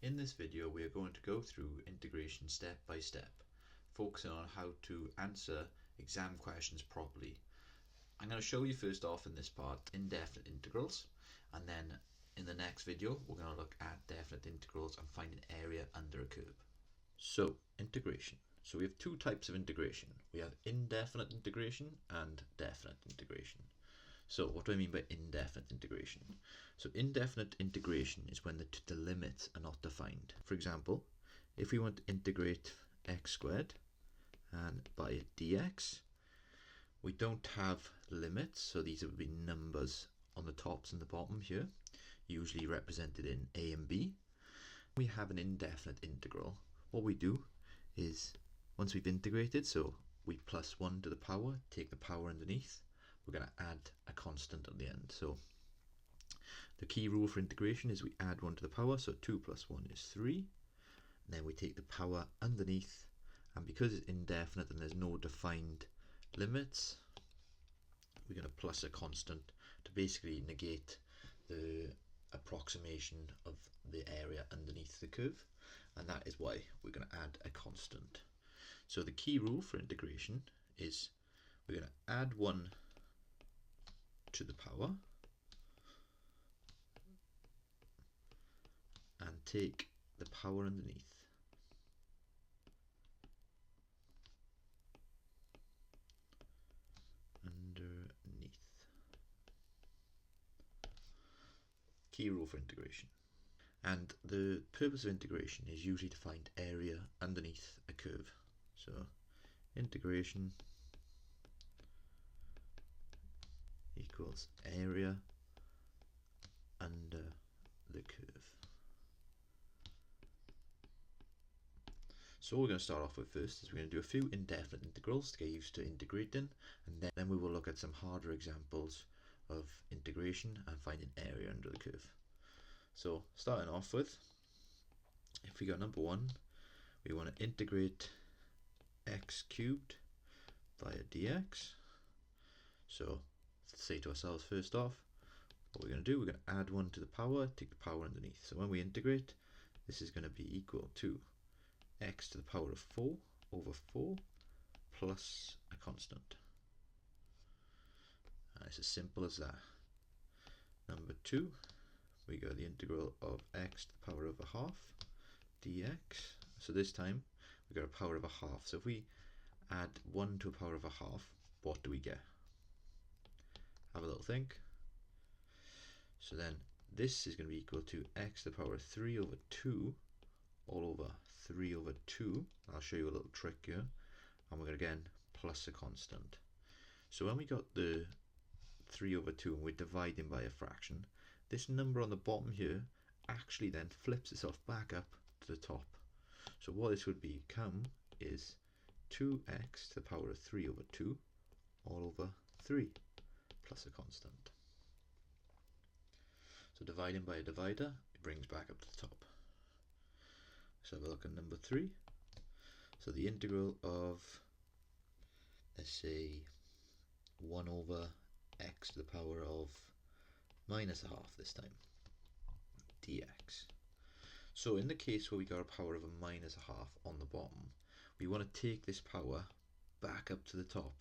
In this video we are going to go through integration step by step, focusing on how to answer exam questions properly. I'm going to show you first off in this part indefinite integrals, and then in the next video we're going to look at definite integrals and find an area under a curve. So integration. So we have two types of integration. We have indefinite integration and definite integration. So what do I mean by indefinite integration? So indefinite integration is when the limits are not defined. For example, if we want to integrate x squared and by dx, we don't have limits, so these would be numbers on the tops and the bottom here, usually represented in a and b. We have an indefinite integral. What we do is, once we've integrated, so we plus 1 to the power, take the power underneath, we're going to add a constant at the end. So the key rule for integration is we add 1 to the power, so 2 plus 1 is 3. And then we take the power underneath, and because it's indefinite and there's no defined limits, we're going to plus a constant to basically negate the approximation of the area underneath the curve, and that is why we're going to add a constant. So the key rule for integration is we're going to add 1 to the power and take the power underneath. Key rule for integration. And the purpose of integration is usually to find area underneath a curve. So integration equals area under the curve. So what we're going to start off with first is we're going to do a few indefinite integrals to get used to integrating, and then we will look at some harder examples of integration and finding area under the curve. So starting off with, if we go number 1, we want to integrate x cubed via dx. So let's say to ourselves first off, what we're going to do, we're going to add 1 to the power, take the power underneath. So when we integrate, this is going to be equal to x to the power of 4 over 4 plus a constant. And it's as simple as that. Number 2, we got the integral of x to the power of a half dx. So this time we got a power of a half. So if we add 1 to a power of a half, what do we get? Have a little think. So then this is going to be equal to x to the power of 3 over 2 all over 3 over 2. I'll show you a little trick here. And we're going to again plus a constant. So when we got the 3 over 2 and we're dividing by a fraction, this number on the bottom here actually then flips itself back up to the top. So what this would become is 2x to the power of 3 over 2 all over 3 plus a constant. So dividing by a divider, it brings back up to the top. So have a look at number 3. So the integral of, let's say, 1 over x to the power of minus a half this time, dx. So in the case where we got a power of a minus a half on the bottom, we want to take this power back up to the top.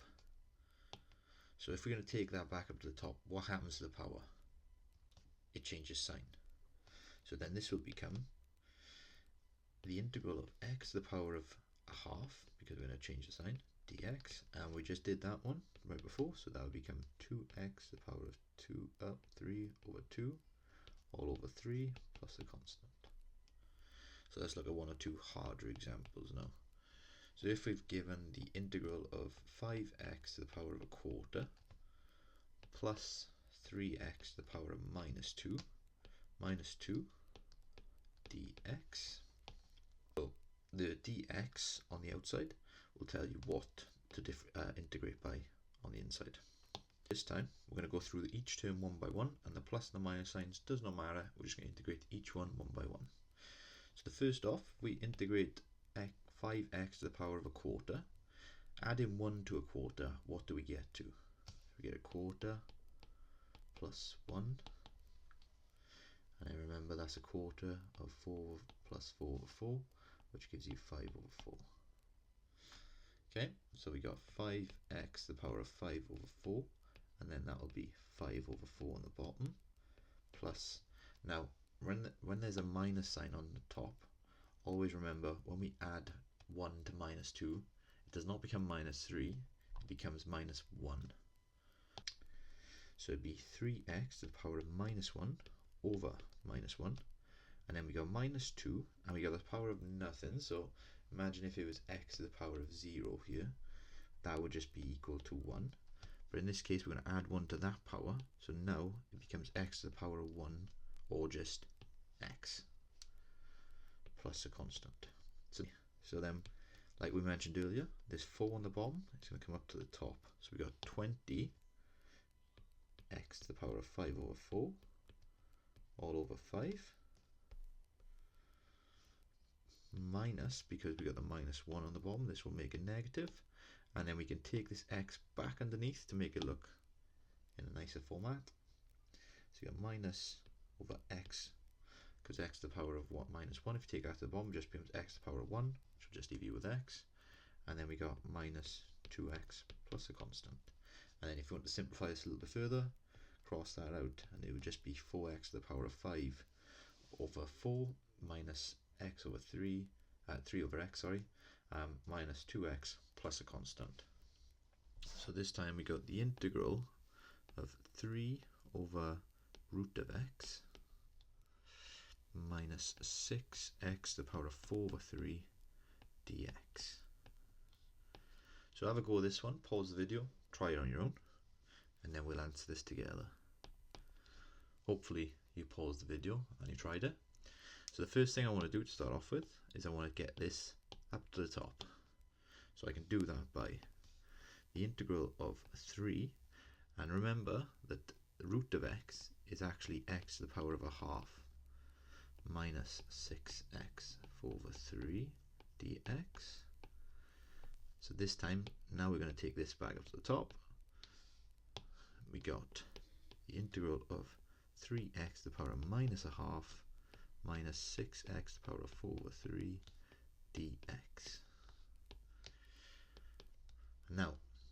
So if we're going to take that back up to the top, what happens to the power? It changes sign. So then this will become the integral of x to the power of a half, because we're going to change the sign, dx, and we just did that one right before, so that would become 2x to the power of 3 over 2 all over 3 plus a constant. So let's look at one or two harder examples now. So if we've given the integral of 5x to the power of a quarter plus 3x to the power of minus 2 dx. So the dx on the outside will tell you what to integrate by on the inside. This time we're going to go through each term one by one, and the plus and the minus signs does not matter. We're just going to integrate each one by one. So the first off, we integrate 5x to the power of a quarter. Adding 1 to a quarter, what do we get to? We get a quarter plus 1, And then remember that's a quarter of 4 plus 4 over 4, which gives you 5 over 4. Okay, so we got 5x to the power of 5 over 4, and then that will be 5 over 4 on the bottom, plus, now when there's a minus sign on the top, always remember when we add 1 to minus 2, it does not become minus 3, it becomes minus 1. So it'd be 3x to the power of minus 1 over minus 1, and then we got minus 2, and we got the power of nothing, so imagine if it was x to the power of 0 here, that would just be equal to 1. But in this case we're going to add 1 to that power, so now it becomes x to the power of 1, or just x, plus a constant. So then, like we mentioned earlier, this 4 on the bottom, it's going to come up to the top. So we got 20 x to the power of 5 over 4, all over 5, minus, because we got the minus 1 on the bottom, this will make it negative, and then we can take this x back underneath to make it look in a nicer format. So you got minus over x, because x to the power of what, minus 1, if you take that to the bottom, just becomes x to the power of 1, which will just leave you with x, and then we got minus 2x plus a constant. And then if you want to simplify this a little bit further, cross that out, and it would just be 4x to the power of 5 over 4 minus x over 3, 3 over x, sorry, minus 2x plus a constant. So this time we got the integral of 3 over root of x minus 6x to the power of 4 over 3 dx. So have a go at this one, pause the video, try it on your own, and then we'll answer this together. Hopefully you paused the video and you tried it. So the first thing I want to do to start off with is I want to get this up to the top. So I can do that by the integral of 3, and remember that the root of x is actually x to the power of a half minus 6x 4 over 3 dx. So this time, now we're going to take this back up to the top. We got the integral of 3x to the power of minus a half minus 6x to the power of 4 over 3 dx.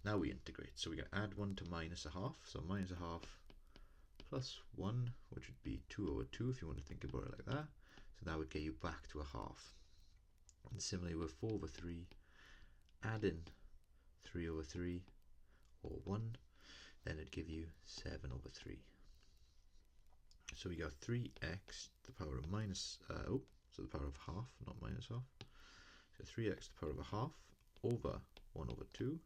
Now we integrate. So we can add 1 to minus a half. So minus a half plus 1, which would be 2 over 2 if you want to think about it like that. So that would get you back to a half. And similarly with 4 over 3, add in 3 over 3 or 1, then it'd give you 7 over 3. So we got 3x to the power of minus, so the power of half, not minus half. So 3x to the power of a half over 1 over 2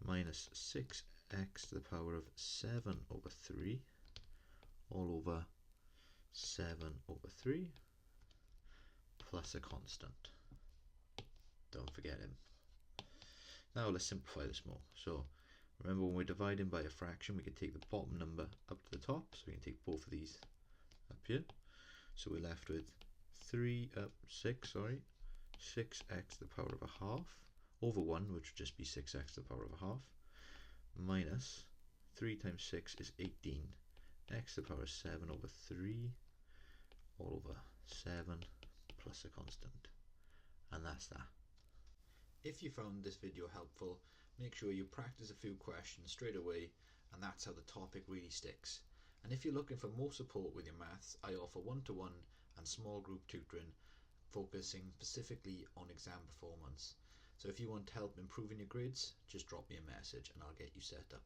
minus 6x to the power of 7 over 3 all over 7 over 3 plus a constant. Don't forget him. Now let's simplify this more. So remember, when we're dividing by a fraction, we can take the bottom number up to the top, so we can take both of these up here. So we're left with 6x to the power of a half over 1, which would just be 6x to the power of a half, minus 3 times 6 is 18, x to the power of 7 over 3 all over 7 plus a constant. And that's that. If you found this video helpful, make sure you practice a few questions straight away, and that's how the topic really sticks. And if you're looking for more support with your maths, I offer one-to-one and small group tutoring, focusing specifically on exam performance. So if you want help improving your grades, just drop me a message and I'll get you set up.